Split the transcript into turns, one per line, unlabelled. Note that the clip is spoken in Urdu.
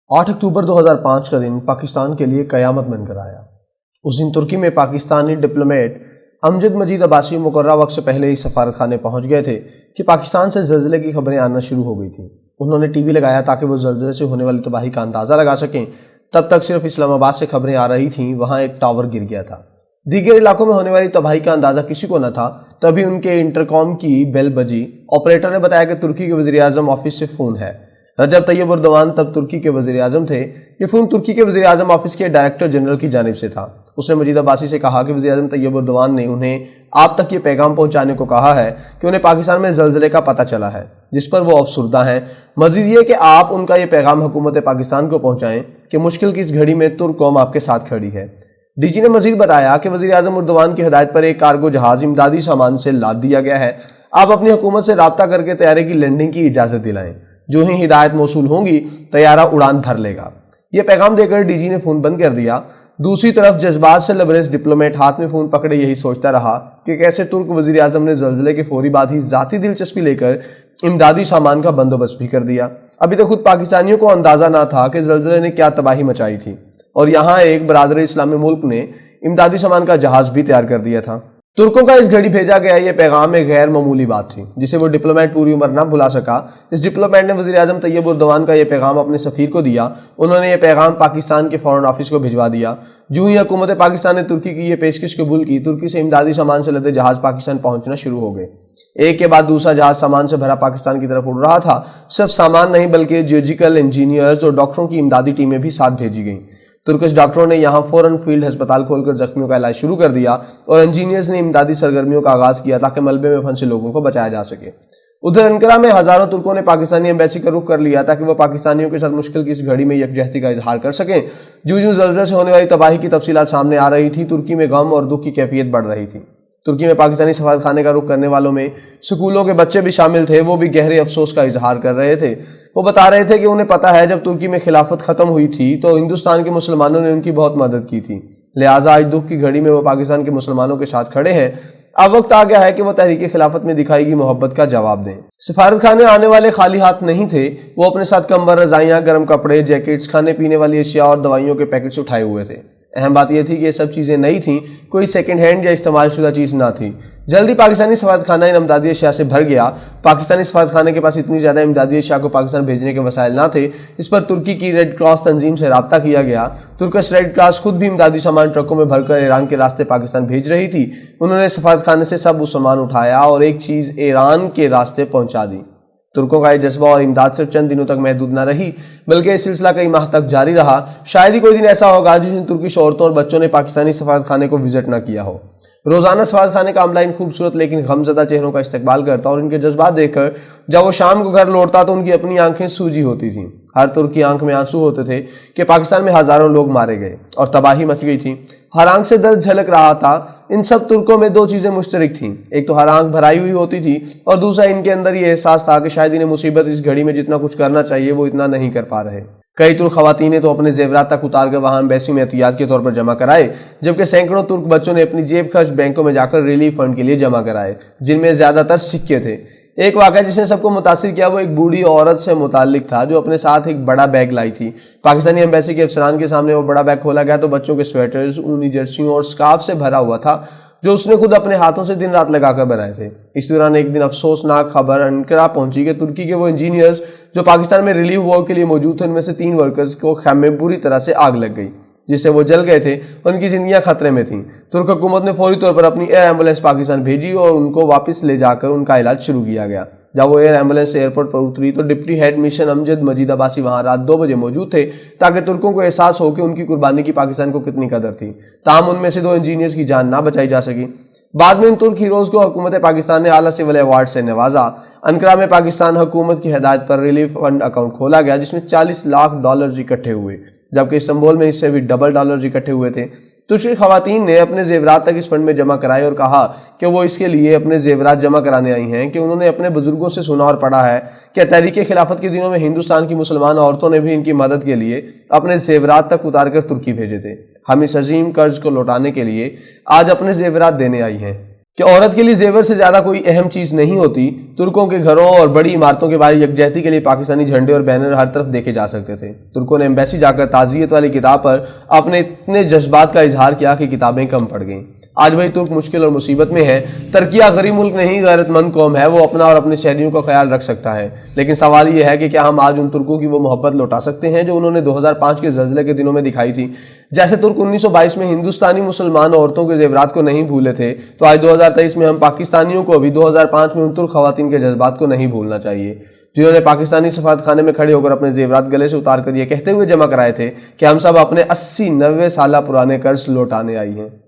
8 اکتوبر 2005 کا دن پاکستان کے لیے قیامت بن کر آیا۔ اس دن ترکی میں پاکستانی ڈپلومیٹ امجد مجید عباسی مقررہ وقت سے پہلے ہی سفارت خانے پہنچ گئے تھے کہ پاکستان سے زلزلے کی خبریں آنا شروع ہو گئی تھیں۔ انہوں نے ٹی وی لگایا تاکہ وہ زلزلے سے ہونے والی تباہی کا اندازہ لگا سکیں۔ تب تک صرف اسلام آباد سے خبریں آ رہی تھیں، وہاں ایک ٹاور گر گیا تھا۔ دیگر علاقوں میں ہونے والی تباہی کا اندازہ کسی کو نہ تھا۔ تبھی ان کے انٹرکام کی بیل بجی۔ آپریٹر نے بتایا کہ ترکی کے وزیر اعظم آفس سے فون ہے۔ رجب طیب اردوان تب ترکی کے وزیر اعظم تھے۔ یہ فون ترکی کے وزیر اعظم آفس کے ڈائریکٹر جنرل کی جانب سے تھا۔ اس نے مجید عباسی سے کہا کہ وزیر اعظم طیب اردوان نے انہیں آپ تک یہ پیغام پہنچانے کو کہا ہے کہ انہیں پاکستان میں زلزلے کا پتہ چلا ہے، جس پر وہ افسردہ ہیں۔ مزید یہ کہ آپ ان کا یہ پیغام حکومت پاکستان کو پہنچائیں کہ مشکل کی اس گھڑی میں ترک قوم آپ کے ساتھ کھڑی ہے۔ ڈی جی نے مزید بتایا کہ وزیر اعظم اردوان کی ہدایت پر ایک کارگو جہاز امدادی سامان سے لاد دیا گیا ہے۔ آپ اپنی حکومت سے رابطہ کر کے طیارے کی لینڈنگ کی اجازت دلائیں۔ جو ہی ہدایت موصول ہوں گی، طیارہ اڑان بھر لے گا۔ یہ پیغام دے کر ڈی جی نے فون بند کر دیا۔ دوسری طرف جذبات سے لبریز ڈپلومیٹ ہاتھ میں فون پکڑے یہی سوچتا رہا کہ کیسے ترک وزیر اعظم نے زلزلے کے فوری بعد ہی ذاتی دلچسپی لے کر امدادی سامان کا بندوبست بھی کر دیا۔ ابھی تو خود پاکستانیوں کو اندازہ نہ تھا کہ زلزلے نے کیا تباہی مچائی تھی، اور یہاں ایک برادر اسلامی ملک نے امدادی سامان کا جہاز بھی تیار کر دیا تھا۔ ترکوں کا اس گھڑی بھیجا گیا یہ پیغام ایک غیر معمولی بات تھی جسے وہ ڈپلومیٹ پوری عمر نہ بھلا سکا۔ اس ڈپلومیٹ نے وزیر اعظم طیب اردوان کا یہ پیغام اپنے سفیر کو دیا۔ انہوں نے یہ پیغام پاکستان کے فورن آفس کو بھجوا دیا۔ جو ہی حکومت پاکستان نے ترکی کی یہ پیشکش قبول کی، ترکی سے امدادی سامان سے لدے جہاز پاکستان پہنچنا شروع ہو گئے۔ ایک کے بعد دوسرا جہاز سامان سے بھرا پاکستان کی طرف اڑ رہا تھا۔ صرف سامان نہیں بلکہ جیولوجیکل انجینئرز اور ڈاکٹروں کی امدادی ٹیمیں بھی ساتھ بھیجی گئیں۔ ترکش ڈاکٹروں نے یہاں فوراً فیلڈ ہسپتال کھول کر زخمیوں کا علاج شروع کر دیا، اور انجینئرز نے امدادی سرگرمیوں کا آغاز کیا تاکہ ملبے میں پھنسے لوگوں کو بچایا جا سکے۔ ادھر انقرہ میں ہزاروں ترکوں نے پاکستانی ایمبیسی کا رخ کر لیا تاکہ وہ پاکستانیوں کے ساتھ مشکل کی اس گھڑی میں یکجہتی کا اظہار کر سکیں۔ جو زلزلے سے ہونے والی تباہی کی تفصیلات سامنے آ رہی تھی، ترکی میں غم اور دکھ کی کیفیت بڑھ رہی تھی۔ ترکی میں پاکستانی سفارت خانے کا رخ کرنے والوں میں سکولوں کے بچے بھی شامل تھے۔ وہ بھی گہرے افسوس کا اظہار کر رہے تھے۔ وہ بتا رہے تھے کہ انہیں پتہ ہے جب ترکی میں خلافت ختم ہوئی تھی تو ہندوستان کے مسلمانوں نے ان کی بہت مدد کی تھی، لہٰذا آج دکھ کی گھڑی میں وہ پاکستان کے مسلمانوں کے ساتھ کھڑے ہیں۔ اب وقت آ گیا ہے کہ وہ تحریک خلافت میں دکھائی گئی محبت کا جواب دیں۔ سفارت خانے آنے والے خالی ہاتھ نہیں تھے۔ وہ اپنے ساتھ کمبل، رضائیاں، گرم کپڑے، جیکٹس، کھانے پینے والی اشیاء اور دوائیوں کے پیکٹس اٹھائے ہوئے تھے۔ اہم بات یہ تھی کہ یہ سب چیزیں نئی تھیں، کوئی سیکنڈ ہینڈ یا استعمال شدہ چیز نہ تھی۔ جلدی پاکستانی سفارت خانہ ان امدادی اشیاء سے بھر گیا۔ پاکستانی سفارت خانے کے پاس اتنی زیادہ امدادی اشیاء کو پاکستان بھیجنے کے وسائل نہ تھے۔ اس پر ترکی کی ریڈ کراس تنظیم سے رابطہ کیا گیا۔ ترکش ریڈ کراس خود بھی امدادی سامان ٹرکوں میں بھر کر ایران کے راستے پاکستان بھیج رہی تھی۔ انہوں نے سفارت خانے سے سب وہ سامان اٹھایا اور ایک چیز ایران کے راستے پہنچا دی۔ ترکوں کا یہ جذبہ اور امداد صرف چند دنوں تک محدود نہ رہی، بلکہ یہ سلسلہ کئی ماہ تک جاری رہا۔ شاید ہی کوئی دن ایسا ہوگا جس دن ترکش عورتوں اور بچوں نے پاکستانی سفارت خانے کو وزٹ نہ کیا ہو۔ روزانہ سفارت خانے کا عملہ ان خوبصورت لیکن غمزدہ چہروں کا استقبال کرتا اور ان کے جذبات دیکھ کر جب وہ شام کو گھر لوٹتا تو ان کی اپنی آنکھیں سوجی ہوتی تھیں۔ ہر ترک کی آنکھ میں آنسو ہوتے تھے کہ پاکستان میں ہزاروں لوگ مارے گئے اور تباہی مچ گئی تھی۔ ہر آنکھ سے درد جھلک رہا تھا۔ ان سب ترکوں میں دو چیزیں مشترک تھیں، ایک تو ہر آنکھ بھرائی ہوئی ہوتی تھی، اور دوسرا ان کے اندر یہ احساس تھا کہ شاید انہیں مصیبت اس گھڑی میں جتنا کچھ کرنا چاہیے وہ اتنا نہیں کر پا رہے۔ کئی ترک خواتین نے تو اپنے زیورات تک اتار کر وہاں ایمبیسی میں احتیاط کے طور پر جمع کرائے، جبکہ سینکڑوں ترک بچوں نے اپنی جیب خرچ بینکوں میں جا کر ریلیف فنڈ کے لیے جمع کرائے، جن میں زیادہ تر سکے تھے۔ ایک واقعہ جس نے سب کو متاثر کیا وہ ایک بوڑھی عورت سے متعلق تھا جو اپنے ساتھ ایک بڑا بیگ لائی تھی۔ پاکستانی ایمبیسی کے افسران کے سامنے وہ بڑا بیگ کھولا گیا تو بچوں کے سویٹرز، اونی جرسیوں اور سکارف سے بھرا ہوا تھا جو اس نے خود اپنے ہاتھوں سے دن رات لگا کر بنائے تھے۔ اس دوران ایک دن افسوسناک خبر انقرہ پہنچی کہ ترکی کے وہ انجینئرز جو پاکستان میں ریلیف ورک کے لیے موجود تھے، ان میں سے 3 ورکرز کو خیمے میں بری طرح سے آگ لگ گئی جس سے وہ جل گئے تھے اور ان کی زندگیاں خطرے میں تھیں۔ ترک حکومت نے فوری طور پر اپنی ایئر ایمبولینس پاکستان بھیجی اور ان کو واپس لے جا کر ان کا علاج شروع کیا گیا۔ جب وہ ایئر ایمبولینس سے ایئرپورٹ پر اتری تو ڈپٹی ہیڈ مشن امجد مجید عباسی وہاں رات 2 بجے موجود تھے تاکہ ترکوں کو احساس ہو کہ ان کی قربانی کی پاکستان کو کتنی قدر تھی۔ تاہم ان میں سے 2 انجینئرز کی جان نہ بچائی جا سکی۔ بعد میں ان ترک ہیروز کو حکومت پاکستان نے اعلیٰ سول ایوارڈ سے نوازا۔ انقرہ میں پاکستان حکومت کی ہدایت پر ریلیف فنڈ اکاؤنٹ کھولا گیا جس میں $40 لاکھ اکٹھے ہوئے، جبکہ استنبول میں اس سے بھی ڈبل ڈالرز اکٹھے ہوئے تھے۔ ترک خواتین نے اپنے زیورات تک اس فنڈ میں جمع کرائے اور کہا کہ وہ اس کے لیے اپنے زیورات جمع کرانے آئی ہیں کہ انہوں نے اپنے بزرگوں سے سنا اور پڑھا ہے کہ تحریک خلافت کے دنوں میں ہندوستان کی مسلمان عورتوں نے بھی ان کی مدد کے لیے اپنے زیورات تک اتار کر ترکی بھیجے تھے۔ ہم اس عظیم قرض کو لوٹانے کے لیے آج اپنے زیورات دینے آئی ہیں۔ کہ عورت کے لیے زیور سے زیادہ کوئی اہم چیز نہیں ہوتی۔ ترکوں کے گھروں اور بڑی عمارتوں کے باہر یکجہتی کے لیے پاکستانی جھنڈے اور بینر ہر طرف دیکھے جا سکتے تھے۔ ترکوں نے ایمبیسی جا کر تعزیت والی کتاب پر اپنے اتنے جذبات کا اظہار کیا کہ کتابیں کم پڑ گئیں۔ آج وہی ترک مشکل اور مصیبت میں ہے۔ ترکیہ غریب ملک نہیں، غیرت مند قوم ہے، وہ اپنا اور اپنے شہریوں کا خیال رکھ سکتا ہے، لیکن سوال یہ ہے کہ کیا ہم آج ان ترکوں کی وہ محبت لوٹا سکتے ہیں جو انہوں نے 2005 کے زلزلے کے دنوں میں دکھائی تھی؟ جیسے ترک 1922 میں ہندوستانی مسلمان عورتوں کے زیورات کو نہیں بھولے تھے، تو آج 2023 میں ہم پاکستانیوں کو بھی 2005 میں ان ترک خواتین کے جذبات کو نہیں بھولنا چاہیے، جنہوں نے پاکستانی سفارت خانے میں کھڑے ہو کر اپنے زیورات گلے سے اتار کر یہ کہتے ہوئے جمع کرائے تھے کہ ہم سب اپنے 80-90 سالہ پرانے قرض لوٹانے آئی ہیں۔